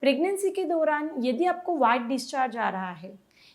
Pregnancy के दौरान यदि आपको वाइट डिस्चार्ज आ रहा है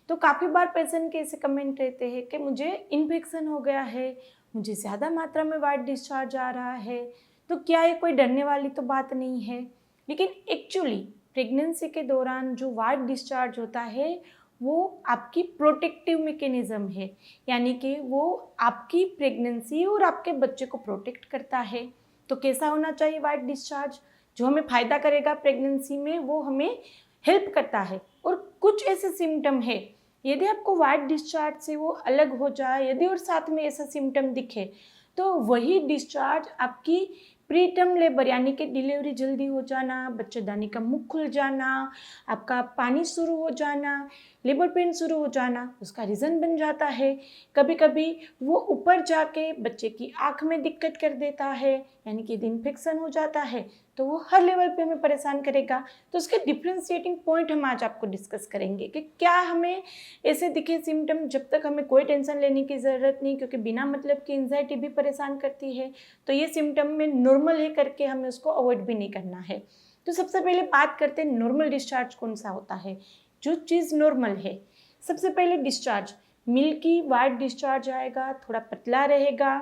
तो काफ़ी बार पेशेंट के ऐसे कमेंट रहते हैं कि मुझे इन्फेक्शन हो गया है, मुझे ज़्यादा मात्रा में वाइट डिस्चार्ज आ रहा है। तो क्या ये कोई डरने वाली तो बात नहीं है, लेकिन एक्चुअली प्रेगनेंसी के दौरान जो वाइट डिस्चार्ज होता है वो आपकी प्रोटेक्टिव मैकेनिज्म है, यानी कि वो आपकी प्रेगनेंसी और आपके बच्चे को प्रोटेक्ट करता है। तो कैसा होना चाहिए वाइट डिस्चार्ज? जो हमें फ़ायदा करेगा प्रेगनेंसी में, वो हमें हेल्प करता है। और कुछ ऐसे सिम्टम है, यदि आपको वाइट डिस्चार्ज से वो अलग हो जाए, यदि और साथ में ऐसा सिम्टम दिखे, तो वही डिस्चार्ज आपकी प्रीटर्म लेबर यानी कि डिलीवरी जल्दी हो जाना, बच्चेदानी का मुख खुल जाना, आपका पानी शुरू हो जाना, लेबर पेन शुरू हो जाना, उसका रीज़न बन जाता है। कभी कभी वो ऊपर जाके बच्चे की आँख में दिक्कत कर देता है, यानी कि यदि इन्फेक्शन हो जाता है तो वो हर लेवल पे हमें परेशान करेगा। तो उसके डिफ्रेंशिएटिंग पॉइंट हम आज आपको डिस्कस करेंगे कि क्या हमें ऐसे दिखे सिम्टम, जब तक हमें कोई टेंशन लेने की ज़रूरत नहीं, क्योंकि बिना मतलब की एंजाइटी भी परेशान करती है। तो ये सिम्टम में नॉर्मल है करके हमें उसको अवॉइड भी नहीं करना है। तो सबसे पहले बात करते हैं नॉर्मल डिस्चार्ज कौन सा होता है, जो चीज़ नॉर्मल है। सबसे पहले डिस्चार्ज मिल्की वाइट डिस्चार्ज आएगा, थोड़ा पतला रहेगा।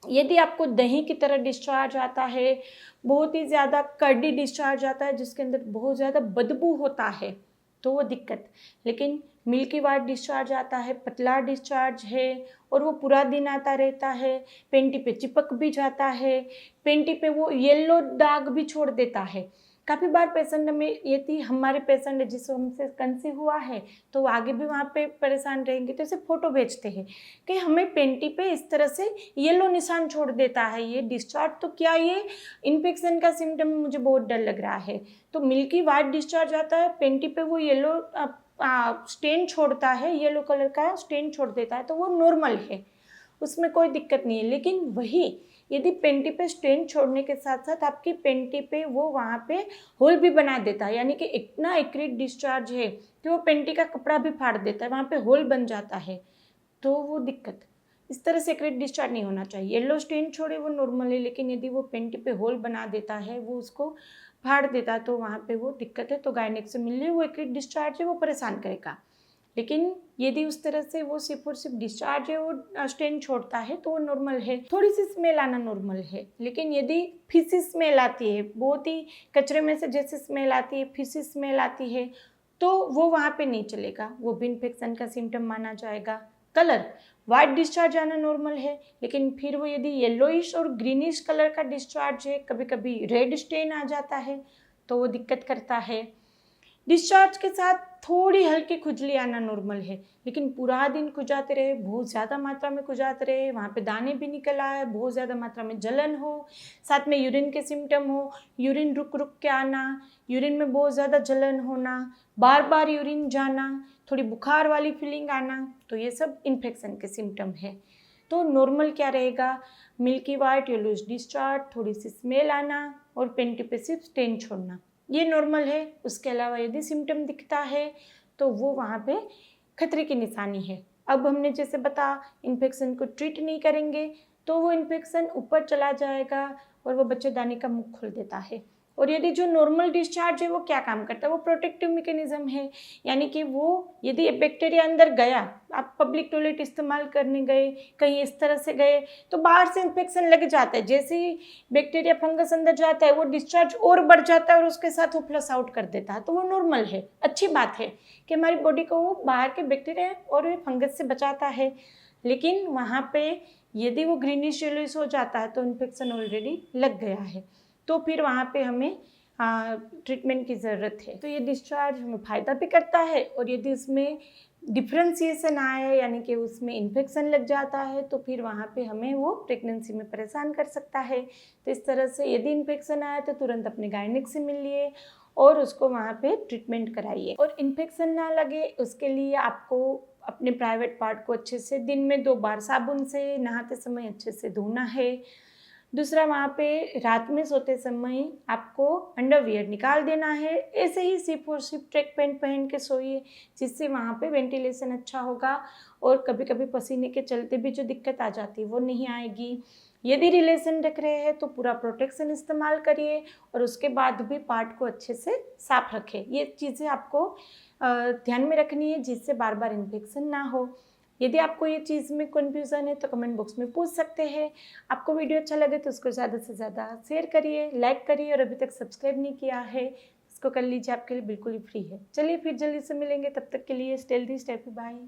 यदि आपको दही की तरह डिस्चार्ज आता है, बहुत ही ज़्यादा कर्डी डिस्चार्ज आता है जिसके अंदर बहुत ज़्यादा बदबू होता है, तो वो दिक्कत। लेकिन मिल्की वाइट डिस्चार्ज आता है, पतला डिस्चार्ज है और वो पूरा दिन आता रहता है, पेंटी पे चिपक भी जाता है, पेंटी पे वो येलो दाग भी छोड़ देता है। काफ़ी बार पेशेंट में यदि हमारे पेशेंट जिसको हमसे कंसीव हुआ है तो वो आगे भी वहाँ पे परेशान रहेंगे, तो इसे फ़ोटो भेजते हैं कि हमें पेंटी पे इस तरह से येलो निशान छोड़ देता है ये डिस्चार्ज, तो क्या ये इन्फेक्शन का सिम्टम? मुझे बहुत डर लग रहा है। तो मिल्की वाइट डिस्चार्ज आता है, पेंटी पे वो येलो स्टेन छोड़ता है, येलो कलर का स्टेन छोड़ देता है, तो वो नॉर्मल है, उसमें कोई दिक्कत नहीं है। लेकिन वही यदि पेंटी पे स्टेन छोड़ने के साथ साथ आपकी पेंटी पे वो वहाँ पे होल भी बना देता है, यानी कि इतना एक्रीट डिस्चार्ज है कि वो पेंटी का कपड़ा भी फाड़ देता है, वहाँ पे होल बन जाता है, तो वो दिक्कत। इस तरह से एक्रीट डिस्चार्ज नहीं होना चाहिए। येलो स्टेन छोड़े वो नॉर्मल है, लेकिन यदि वो पेंटी पे होल बना देता है, वो उसको फाड़ देता है, तो वहाँ पे वो दिक्कत है। तो गायनेक से मिल रही वो एक्रीट डिस्चार्ज है, वो परेशान करेगा। लेकिन यदि उस तरह से वो सिर्फ और सिर्फ डिस्चार्ज है, वो स्टेन छोड़ता है, तो वो नॉर्मल है। थोड़ी सी स्मेल आना नॉर्मल है। लेकिन यदि फिसी स्मेल आती है, बहुत ही कचरे में से जैसे स्मेल आती है, फिसी स्मेल आती है, तो वो वहाँ पे नहीं चलेगा, वो भी इन्फेक्शन का सिम्टम माना जाएगा। कलर वाइट डिस्चार्ज आना नॉर्मल है, लेकिन फिर वो यदि येलोइश और ग्रीनिश कलर का डिस्चार्ज है, कभी कभी रेड स्टेन आ जाता है, तो वो दिक्कत करता है। डिस्चार्ज के साथ थोड़ी हल्की खुजली आना नॉर्मल है, लेकिन पूरा दिन खुजाते रहे, बहुत ज़्यादा मात्रा में खुजाते रहे, वहाँ पे दाने भी निकल आए, बहुत ज़्यादा मात्रा में जलन हो, साथ में यूरिन के सिम्टम हो, यूरिन रुक रुक के आना, यूरिन में बहुत ज़्यादा जलन होना, बार बार यूरिन जाना, थोड़ी बुखार वाली फीलिंग आना, तो ये सब इन्फेक्शन के सिम्टम है। तो नॉर्मल क्या रहेगा? मिल्की वाइट येलोइश डिस्चार्ज, थोड़ी सी स्मेल आना और पेंटी पे सिर्फ स्टेन छोड़ना, ये नॉर्मल है। उसके अलावा यदि सिम्टम दिखता है तो वो वहाँ पे खतरे की निशानी है। अब हमने जैसे बता, इन्फेक्शन को ट्रीट नहीं करेंगे तो वो इन्फेक्शन ऊपर चला जाएगा और वो बच्चेदानी का मुख खोल देता है। और यदि जो नॉर्मल डिस्चार्ज है वो क्या काम करता है? वो प्रोटेक्टिव मैकेनिज्म है, यानी कि वो यदि बैक्टीरिया अंदर गया, आप पब्लिक टॉयलेट इस्तेमाल करने गए, कहीं इस तरह से गए, तो बाहर से इन्फेक्शन लग जाता है। जैसे ही बैक्टीरिया फंगस अंदर जाता है वो डिस्चार्ज और बढ़ जाता है और उसके साथ वो फ्लश आउट कर देता है, तो वो नॉर्मल है। अच्छी बात है कि हमारी बॉडी को वो बाहर के बैक्टीरिया और फंगस से बचाता है। लेकिन वहाँ पे यदि वो ग्रीनिश येलोइश हो जाता है तो इन्फेक्शन ऑलरेडी लग गया है, तो फिर वहाँ पे हमें ट्रीटमेंट की ज़रूरत है। तो ये डिस्चार्ज हमें फ़ायदा भी करता है, और यदि उसमें डिफ्रेंसिएशन आए, यानी कि उसमें इन्फेक्शन लग जाता है, तो फिर वहाँ पे हमें वो प्रेगनेंसी में परेशान कर सकता है। तो इस तरह से यदि इन्फेक्शन आया तो तुरंत अपने गायनिक से मिलिए और उसको वहाँ पे ट्रीटमेंट कराइए। और इन्फेक्शन ना लगे उसके लिए आपको अपने प्राइवेट पार्ट को अच्छे से दिन में 2 बार साबुन से नहाते समय अच्छे से धोना है। दूसरा, वहाँ पे रात में सोते समय आपको अंडरवियर निकाल देना है। ऐसे ही सिर्फ और सिर्फ ट्रैक पैंट पहन के सोइए, जिससे वहाँ पे वेंटिलेशन अच्छा होगा और कभी कभी पसीने के चलते भी जो दिक्कत आ जाती है वो नहीं आएगी। यदि रिलेशन रख रहे हैं तो पूरा प्रोटेक्शन इस्तेमाल करिए और उसके बाद भी पार्ट को अच्छे से साफ रखें। ये चीज़ें आपको ध्यान में रखनी है जिससे बार बार इन्फेक्शन ना हो। यदि आपको ये चीज़ में कन्फ्यूज़न है तो कमेंट बॉक्स में पूछ सकते हैं। आपको वीडियो अच्छा लगे तो उसको ज़्यादा से ज़्यादा शेयर करिए, लाइक करिए और अभी तक सब्सक्राइब नहीं किया है इसको कर लीजिए, आपके लिए बिल्कुल ही फ्री है। चलिए फिर जल्दी से मिलेंगे, तब तक के लिए stay healthy, stay happy, bye.